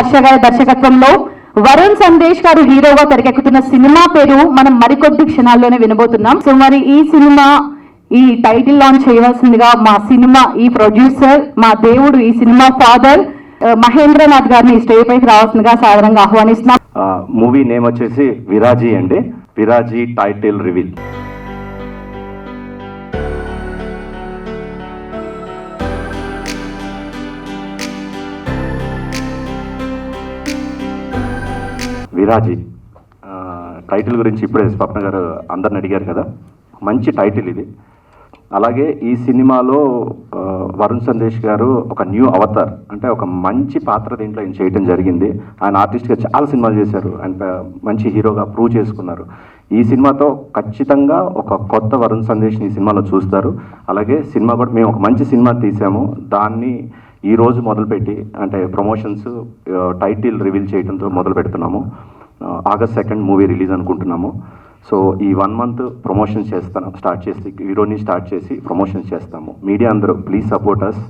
హర్ష గారి దర్శకత్వంలో వరుణ్ సందేశ్ గారు హీరోగా తెరకెక్కుతున్న సినిమా పేరు మనం మరికొద్ది క్షణాల్లోనే వినబోతున్నాం. సో మరి ఈ సినిమా ఈ టైటిల్ లాంచ్ చేయవలసిందిగా మా సినిమా ఈ ప్రొడ్యూసర్, మా దేవుడు, ఈ సినిమా ఫాదర్ మహేంద్రనాథ్ గారిని స్టేజ్ పైకి రావాల్సిందిగా సాధారణంగా ఆహ్వానిస్తున్నాం. మూవీ నేమ్ వచ్చేసి విరాజీ అండి. విరాజీ టైటిల్ రివీల్. విరాజీ టైటిల్ గురించి ఇప్పుడే స్వప్న గారు అందరిని అడిగారు కదా, మంచి టైటిల్ ఇది. అలాగే ఈ సినిమాలో వరుణ్ సందేశ్ గారు ఒక న్యూ అవతార్, అంటే ఒక మంచి పాత్ర దీంట్లో ఆయన చేయడం జరిగింది. ఆయన ఆర్టిస్ట్గా చాలా సినిమాలు చేశారు అండ్ మంచి హీరోగా ప్రూవ్ చేసుకున్నారు. ఈ సినిమాతో ఖచ్చితంగా ఒక కొత్త వరుణ్ సందేశ్ని ఈ సినిమాలో చూస్తారు. అలాగే సినిమా కూడా మేము ఒక మంచి సినిమా తీసాము, దాన్ని ఈరోజు మొదలుపెట్టి అంటే ప్రమోషన్స్ టైటిల్ రివీల్ చేయడంతో మొదలు పెడుతున్నాము. August 2 మూవీ రిలీజ్ అనుకుంటున్నాము. సో ఈ 1 month ప్రమోషన్ స్టార్ట్ చేసి ప్రమోషన్ చేస్తాము. మీడియా అందరూ ప్లీజ్ సపోర్ట్ అస్.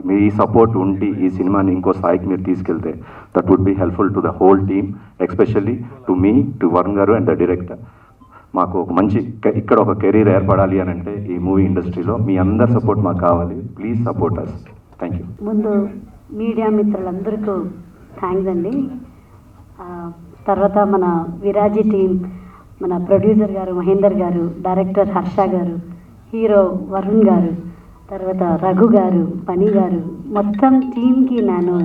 మీ సపోర్ట్ ఉండి ఈ సినిమాని ఇంకో స్థాయికి మీరు తీసుకెళ్తే that would be helpful to the whole team, especially to me, to Varun garu and the director. మాకు ఒక మంచి ఇక్కడ ఒక కెరీర్ ఏర్పడాలి అని అంటే ఈ మూవీ ఇండస్ట్రీలో మీ అందరి సపోర్ట్ మాకు కావాలి. Please support us. Thank you. ముందు మీడియా మిత్రులందరికీ థ్యాంక్స్ అండి. తర్వాత మన విరాజీ టీం, మన ప్రొడ్యూసర్ గారు మహేందర్ గారు, డైరెక్టర్ హర్ష గారు, హీరో వరుణ్ గారు, తర్వాత రఘు గారు, పని గారు, మొత్తం టీంకి నేను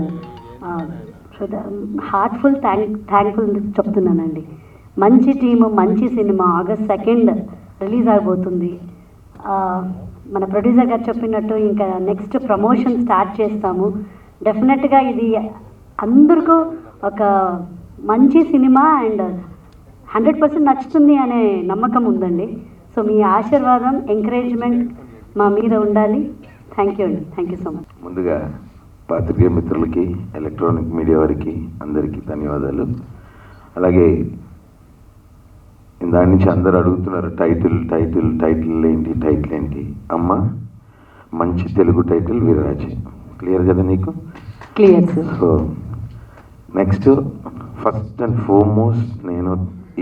హార్ట్ఫుల్ థ్యాంక్ఫుల్ చెప్తున్నానండి. మంచి టీము, మంచి సినిమా August 2 రిలీజ్ అవబోతుంది. మన ప్రొడ్యూసర్ గారు చెప్పినట్టు ఇంకా నెక్స్ట్ ప్రమోషన్ స్టార్ట్ చేస్తాము. డెఫినెట్గా ఇది అందరికీ ఒక మంచి సినిమా అండ్ 100% నచ్చుతుంది అనే నమ్మకం ఉందండి. సో మీ ఆశీర్వాదం, ఎంకరేజ్మెంట్ మా మీద ఉండాలి. థ్యాంక్ యూ అండి. Thank you so much. ముందుగా పాత్రికేయ మిత్రులకి, ఎలక్ట్రానిక్ మీడియా వారికి అందరికీ ధన్యవాదాలు. అలాగే దాని నుంచి అందరు అడుగుతున్నారు టైటిల్ ఏంటి అమ్మ, మంచి తెలుగు టైటిల్ విరాజీ. క్లియర్ కదా నీకు? Clear sir. So next, first and foremost నేను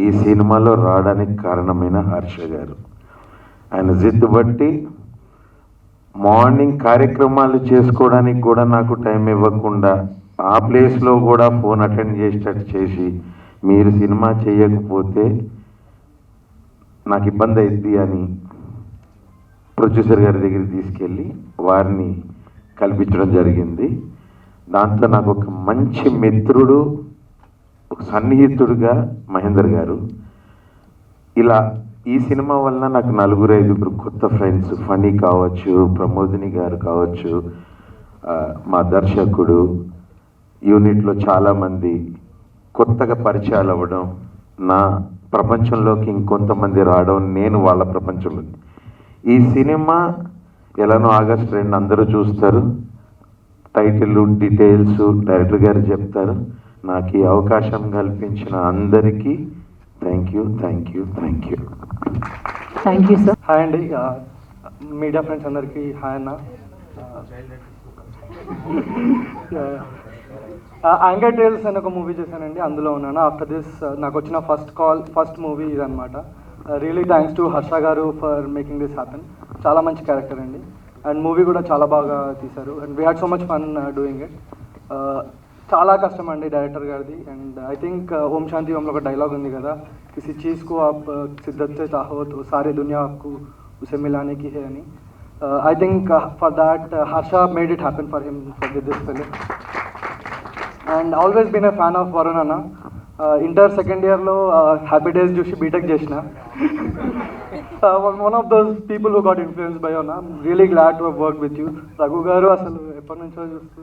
ఈ సినిమాలో రావడానికి కారణమైన హర్ష గారు. ఆయన జిద్దు బట్టి మార్నింగ్ కార్యక్రమాలు చేసుకోవడానికి కూడా నాకు టైం ఇవ్వకుండా ఆ ప్లేస్లో కూడా ఫోన్ అటెండ్ చేసేటట్టు చేసి, మీరు సినిమా చేయకపోతే నాకు ఇబ్బంది అయింది అని ప్రొడ్యూసర్ గారి దగ్గరికి తీసుకెళ్ళి వారిని కల్పించడం జరిగింది. దాంతో నాకు ఒక మంచి మిత్రుడు, ఒక సన్నిహితుడుగా మహేందర్ గారు. ఇలా ఈ సినిమా వలన నాకు 4-5 కొత్త ఫ్రెండ్స్, ఫనీ కావచ్చు, ప్రమోదిని గారు కావచ్చు, మా దర్శకుడు, యూనిట్లో చాలామంది కొత్తగా పరిచయాలు అవ్వడం, నా ప్రపంచంలోకి ఇంకొంతమంది రావడం, నేను వాళ్ళ ప్రపంచంలో. ఈ సినిమా ఎలానో August 2 అందరూ చూస్తారు. టైటిల్, డీటెయిల్స్ డైరెక్టర్ గారు చెప్తారు. నాకు ఈ అవకాశం కల్పించిన అందరికీ థ్యాంక్ యూ సార్. హాయ్ అండి, మీడియా ఫ్రెండ్స్ అందరికీ హాయ్ అన్న. యాంగర్ టేల్స్ అని ఒక మూవీ చేశానండి, అందులో ఉన్నాను. ఆఫ్టర్ దిస్ నాకు వచ్చిన ఫస్ట్ మూవీ ఇదనమాట. రియలీ థ్యాంక్స్ టు హర్ష గారు ఫర్ మేకింగ్ దిస్ హ్యాపెన్. చాలా మంచి క్యారెక్టర్ అండి, అండ్ మూవీ కూడా చాలా బాగా తీశారు. And we had so much fun doing it. చాలా కష్టం అండి డైరెక్టర్ గారిది. అండ్ ఐ థింక్ ఓం శాంతి ఓంలో ఒక డైలాగ్ ఉంది కదా, కిసి చీజ్ కో ఆప్ సిద్ధత్ సే చాహో తో సారే దునియా ఆప్కు ఉసే మిలానే కి హై అని. I think for that Harsha made it happen for him for this film. And always been a fan of Varun అన్న. ఇంటర్ సెకండ్ ఇయర్లో హ్యాపీ డేస్ చూసి బీటెక్ చేసిన. one of those people who got influenced by you. I'm really glad to have worked with you. Raghu garu asalu ఎప్పటి నుంచో చూస్తూ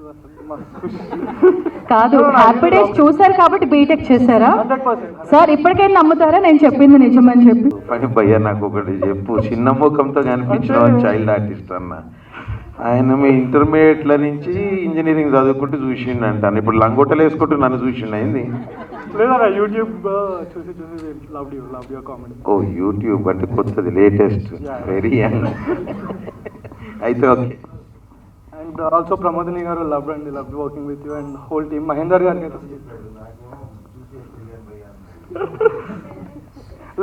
కాదు, happy days చూసారు కాబట్టి బీటెక్ చేశారా 100%. సార్? ఇప్పటికైనా నమ్ముతారా నేను చెప్పింది నిజమని చెప్పి? పని భయ్యా నాకు ఒకటి చెప్పు, చిన్న ముఖంతో కనిపించిన చైల్డ్ ఆర్టిస్ట్ అన్న. ఆయన మీ ఇంటర్మీడియట్ల నుంచి ఇంజనీరింగ్ చదువుకుంటూ చూసిండు అంటాను. ఇప్పుడు లంగోటలు వేసుకుంటూ నన్ను చూసిండు అయింది. లేదా యూట్యూబ్ చూసి love your comedy. Oh YouTube అంటే కొత్తది, లేటెస్ట్, వెరీ యంగ్. అయితే okay. And and also Pramodini garu love working with you and whole team. Mahender గారికి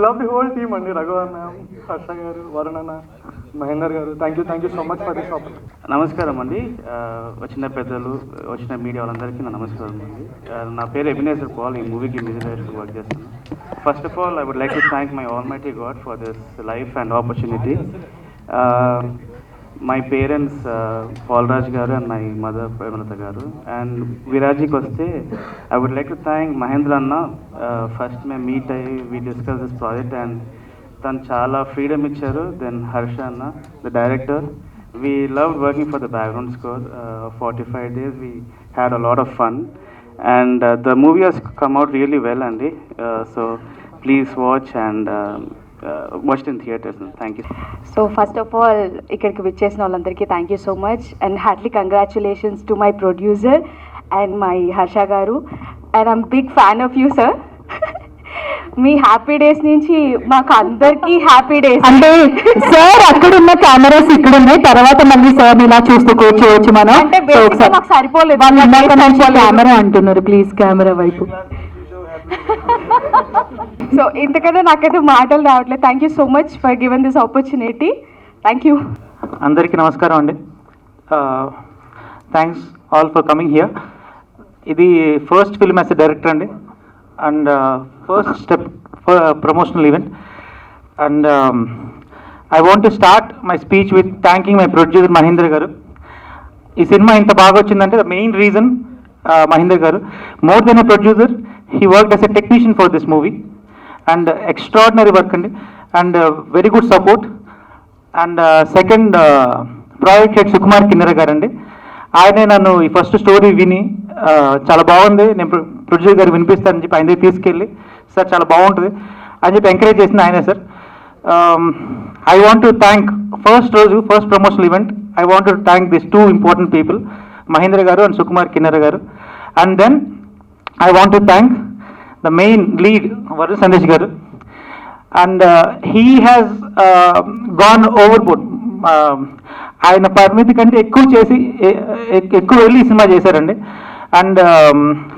లవ్ ది హోల్ టీమ్ అండి, రఘువర్ మ్యామ్, హర్ష గారు, వరుణ్ అన్న, మహేందర్ గారు, thank you so much for this opportunity. నమస్కారం అండి, వచ్చిన పెద్దలు, వచ్చిన మీడియా వాళ్ళందరికీ నా నమస్కారం అండి. నా పేరు ఎబినేజర్ పాల్, ఈ మూవీకి మ్యూజిక్ డైరెక్టర్ వర్క్ చేస్తాను. First of all I would like to thank my almighty God for this life and opportunity. My parents Palraj garu and my mother Premalatha garu. And విరాజీకి వస్తే I would like to thank Mahendra అన్న. First మేము meet అయ్యి we discuss this project and తను చాలా freedom ఇచ్చారు. Then Harsha అన్న, the director, we love working for the background score. 45 days we had a lot of fun and the movie has come out really well అండి. So please watch and watched in theaters. Thank you. So first of all, ఇక్కడికి విచ్చేసిన వాళ్ళందరికీ thank you so much and heartly congratulations to my producer and my Harsha garu. And I'm big fan of you sir. మీ Happy Days నుంచి మాకు అందరికీ happy days. అంటే sir అక్కడ ఉన్న కెమెరాస్ ఇక్కడ ఉన్నాయి, తర్వాత మళ్ళీ సార్ ఇలా చూస్తూ కూర్చోవచ్చు మనం. అంటే బేసిక్గా మాకు సరిపోలేదు, వాళ్ళు ఇందాక నుంచి కెమెరా అంటున్నారు, ప్లీజ్ కెమెరా వైపు. సో ఇంతకన్నా నాకైతే మాటలు రావట్లేదు. Thank you so much for given this opportunity. Thank you. అందరికీ నమస్కారం అండి. Thanks all for coming here. ఇది first film as a director అండి and first step for promotional event. And I want to start my speech with thanking my producer Mahendra garu. ఈ cinema ఇంత బాగా వచ్చిందంటే the main reason Mahindra గారు. More than a producer, he worked as a technician for this movie and extraordinary work and very good support. And second, project head Sukumar Kinnara garandi, ఆయనే నన్ను ఈ first story విని చాలా బాగుంది, నేను producer గారు వినిపిస్తానని చెప్పి ఆయన దగ్గర తీసుకెళ్ళి సార్ చాలా బాగుంటుంది అని చెప్పి ఎంకరేజ్ చేసింది ఆయనే sir. I want to thank first promotional event, I want to thank this 2 important people, Mahendra garu and Sukumar Kinnara garu. And then I want to thank the main lead, Varun Sandesh garu, and he has gone overboard. ఆయన పరిమితి కంటే ఎక్కువ చేసి ఎక్కువ వెళ్ళి cinema చేశారండి. And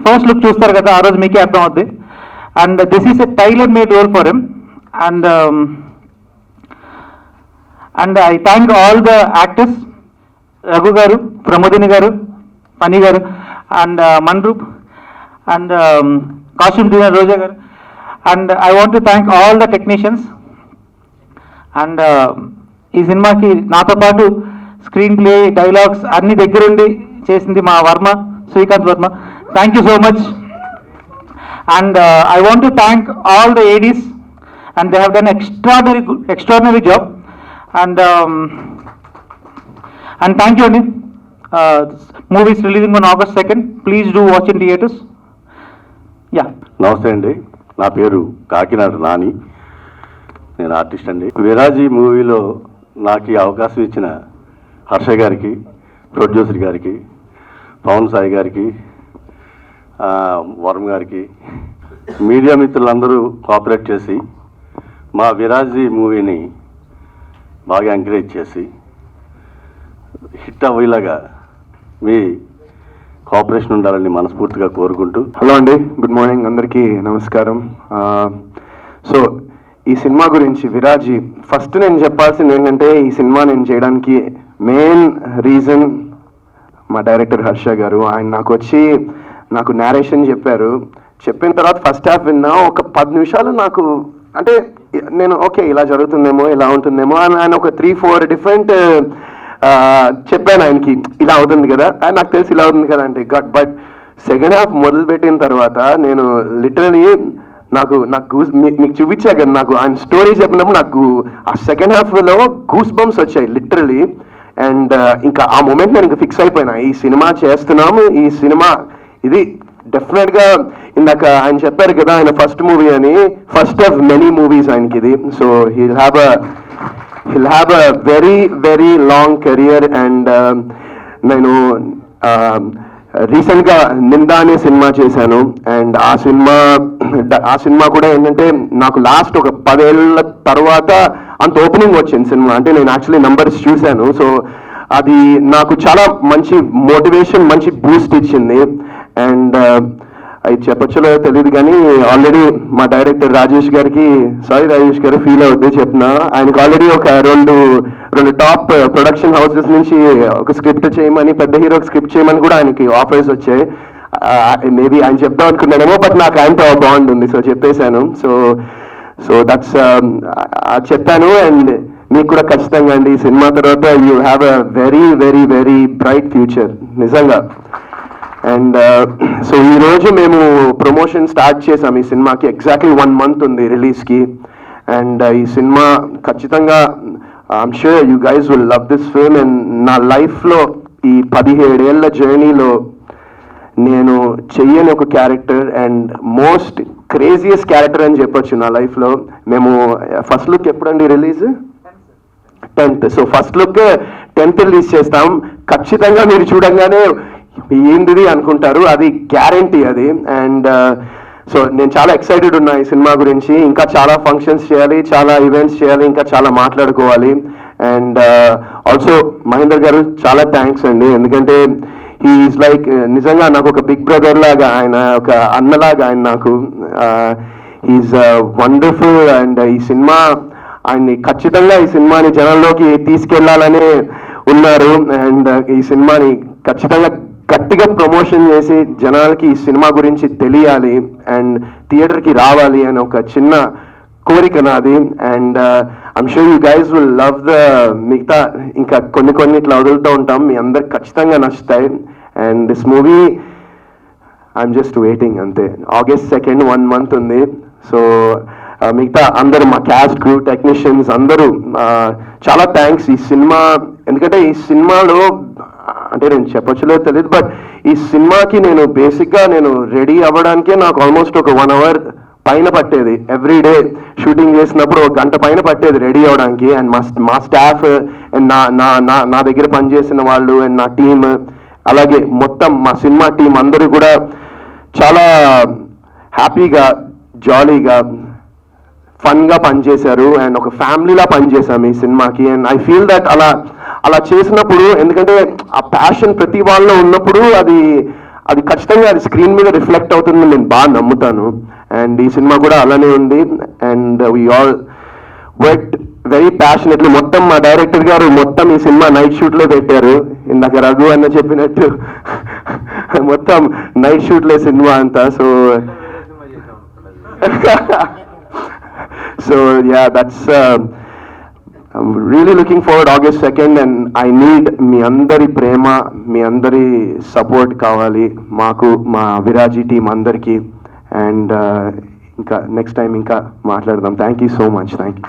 first look చూస్తారు కదా, ఆ రోజు మీకే అర్థం అవుద్ది. And this is a tailor made role for him. And I thank all the actors, Raghu garu, Pramodini garu, Pani garu, and Manroop and costume designer Roja garu. And I want to thank all the technicians. And ee cinema ki nato paatu screen play, dialogues anni దగ్గరుండి చేసింది మా Varma, Srikanth Varma. Thank you so much. And I want to thank all the ADs and they have done extraordinary job. And thank you Anil. Movie is releasing on August 2nd. Please do watch in theaters. Yeah, నమస్తే అండి, నా పేరు కాకినాడ నాని, నేను artist అండి. విరాజీ మూవీలో నాకు ఈ అవకాశం ఇచ్చిన హర్ష గారికి, ప్రొడ్యూసర్ గారికి, పవన్ సాయి గారికి, వరుణ్ గారికి, మీడియా మిత్రులందరూ కోఆపరేట్ చేసి మా విరాజీ మూవీని బాగా ఎంకరేజ్ చేసి హిట్ అయ్యేలాగా మీ కోఆపరేషన్ ఉండాలని మనస్ఫూర్తిగా కోరుకుంటూ. హలో అండి, గుడ్ మార్నింగ్, అందరికీ నమస్కారం. సో ఈ సినిమా గురించి విరాజీ, ఫస్ట్ నేను చెప్పాల్సింది ఏంటంటే ఈ సినిమా నేను చేయడానికి మెయిన్ రీజన్ మా డైరెక్టర్ హర్ష గారు. ఆయన నాకు నేరేషన్ చెప్పారు. చెప్పిన తర్వాత ఫస్ట్ హాఫ్ విన్నా, ఒక 10 నిమిషాలు నాకు అంటే నేను ఓకే ఇలా జరుగుతుందేమో, ఇలా ఉంటుందేమో అని ఆయన ఒక 3-4 డిఫరెంట్ చెప్పాను ఆయనకి, ఇలా అవుతుంది కదా అని, నాకు తెలిసి ఇలా అవుతుంది కదా అంటే గట్. బట్ సెకండ్ హాఫ్ మొదలుపెట్టిన తర్వాత నేను లిటరలీ మీకు చూపించా కదా, నాకు ఆయన స్టోరీ చెప్పినప్పుడు నాకు ఆ సెకండ్ హాఫ్లో గూస్ బంప్స్ వచ్చాయి లిటరలీ. అండ్ ఇంకా ఆ మూమెంట్ నేను ఇంకా ఫిక్స్ అయిపోయినా, ఈ సినిమా చేస్తున్నాము, ఈ సినిమా ఇది డెఫినెట్గా. ఇందాక ఆయన చెప్పారు కదా ఆయన ఫస్ట్ మూవీ అని, ఫస్ట్ ఆఫ్ మెనీ మూవీస్ ఆయనకి ఇది. So he'll have a very very long career. And నేను రీసెంట్గా నిందా అనే సినిమా చేశాను. అండ్ ఆ సినిమా కూడా ఏంటంటే నాకు లాస్ట్ ఒక 10 ఏళ్ళ తర్వాత అంత ఓపెనింగ్ వచ్చింది సినిమా. అంటే నేను యాక్చువల్లీ నంబర్స్ చూశాను. సో అది నాకు చాలా మంచి మోటివేషన్, మంచి బూస్ట్ ఇచ్చింది. అండ్ అది చెప్పొచ్చో తెలియదు కానీ ఆల్రెడీ మా డైరెక్టర్ రాజేష్ గారికి, సారీ రాజేష్ గారు ఫీల్ అవుద్ది చెప్తున్నా, ఆయనకు ఆల్రెడీ ఒక రెండు టాప్ ప్రొడక్షన్ హౌసెస్ నుంచి ఒక స్క్రిప్ట్ చేయమని, పెద్ద హీరోకి స్క్రిప్ట్ చేయమని కూడా ఆయనకి ఆఫర్స్ వచ్చాయి. మేబీ ఆయన చెప్దాం అనుకున్నాడేమో, బట్ నాకు ఆయనతో బాండ్ ఉంది, సో చెప్పేశాను. సో దట్స్ చెప్పాను. అండ్ మీకు కూడా ఖచ్చితంగా అండి, ఈ సినిమా తర్వాత you have a very very very bright future నిజంగా. అండ్ సో ఈరోజు మేము ప్రమోషన్ స్టార్ట్ చేసాం ఈ సినిమాకి. ఎగ్జాక్ట్లీ 1 month ఉంది రిలీజ్కి. అండ్ ఈ సినిమా ఖచ్చితంగా I'm sure you guys will love this film. And నా లైఫ్లో ఈ 17 ఏళ్ల జర్నీలో నేను చెయ్యని ఒక character and most craziest character అని చెప్పొచ్చు నా లైఫ్లో. మేము ఫస్ట్ లుక్ ఎప్పుడండి release? 10th. So first look 10th release చేస్తాం. ఖచ్చితంగా మీరు చూడంగానే ఏంటిది అనుకుంటారు, అది గ్యారంటీ అది. అండ్ సో నేను చాలా ఎక్సైటెడ్ ఉన్నా ఈ సినిమా గురించి. ఇంకా చాలా ఫంక్షన్స్ చేయాలి, చాలా ఈవెంట్స్ చేయాలి, ఇంకా చాలా మాట్లాడుకోవాలి. అండ్ ఆల్సో మహేందర్ గారు చాలా థ్యాంక్స్ అండి, ఎందుకంటే హీఈస్ లైక్ నిజంగా నాకు ఒక బిగ్ బ్రదర్ లాగా, ఆయన ఒక అన్నలాగా ఆయన నాకు. He's wonderful. అండ్ ఈ సినిమా ఆయన్ని ఖచ్చితంగా ఈ సినిమాని జనంలోకి తీసుకెళ్లాలనే ఉన్నారు. అండ్ ఈ సినిమాని ఖచ్చితంగా గట్టిగా ప్రమోషన్ చేసి జనాలకి ఈ సినిమా గురించి తెలియాలి అండ్ థియేటర్కి రావాలి అని ఒక చిన్న కోరిక నాది. And I'm sure you guys will love the మిగతా ఇంకా కొన్ని ఇట్లా వదులుతూ ఉంటాం, మీ అందరికి ఖచ్చితంగా నచ్చుతాయి. And this movie I'm just waiting అంతే. August 2nd 1 month ఉంది. సో మిగతా అందరూ మా క్యాస్ట్, క్రూ, టెక్నీషియన్స్ అందరూ చాలా థ్యాంక్స్. ఈ సినిమా ఎందుకంటే ఈ సినిమాలో అంటే నేను చెప్పొచ్చులో తెలియదు, బట్ ఈ సినిమాకి నేను బేసిక్గా రెడీ అవ్వడానికే నాకు ఆల్మోస్ట్ ఒక 1 hour పైన పట్టేది. ఎవ్రీ డే షూటింగ్ చేసినప్పుడు 1 గంట పైన పట్టేది రెడీ అవ్వడానికి. అండ్ మా స్టాఫ్ అండ్ నా దగ్గర పనిచేసిన వాళ్ళు అండ్ నా టీమ్, అలాగే మొత్తం మా సినిమా టీం అందరూ కూడా చాలా హ్యాపీగా, జాలీగా, ఫన్గా పనిచేశారు. అండ్ ఒక ఫ్యామిలీలా పనిచేశాము ఈ సినిమాకి. అండ్ ఐ ఫీల్ దట్ అలా చేసినప్పుడు, ఎందుకంటే ఆ ప్యాషన్ ప్రతి వాళ్ళలో ఉన్నప్పుడు అది ఖచ్చితంగా అది స్క్రీన్ మీద రిఫ్లెక్ట్ అవుతుందని నేను బాగా నమ్ముతాను. అండ్ ఈ సినిమా కూడా అలానే ఉంది. And we all worked very passionately. మొత్తం మా డైరెక్టర్ గారు మొత్తం ఈ సినిమా నైట్ షూట్లో పెట్టారు. ఇందాక రఘు అన్న చెప్పినట్టు మొత్తం నైట్ షూట్లే సినిమా అంతా. So yeah, that's I'm really looking forward August 2nd. And I need మీ అందరి ప్రేమ, మీ అందరి సపోర్ట్ కావాలి మాకు, మా విరాజీ టీం అందరికీ. అండ్ ఇంకా నెక్స్ట్ టైం ఇంకా మాట్లాడదాం. Thank you so much. Thank you.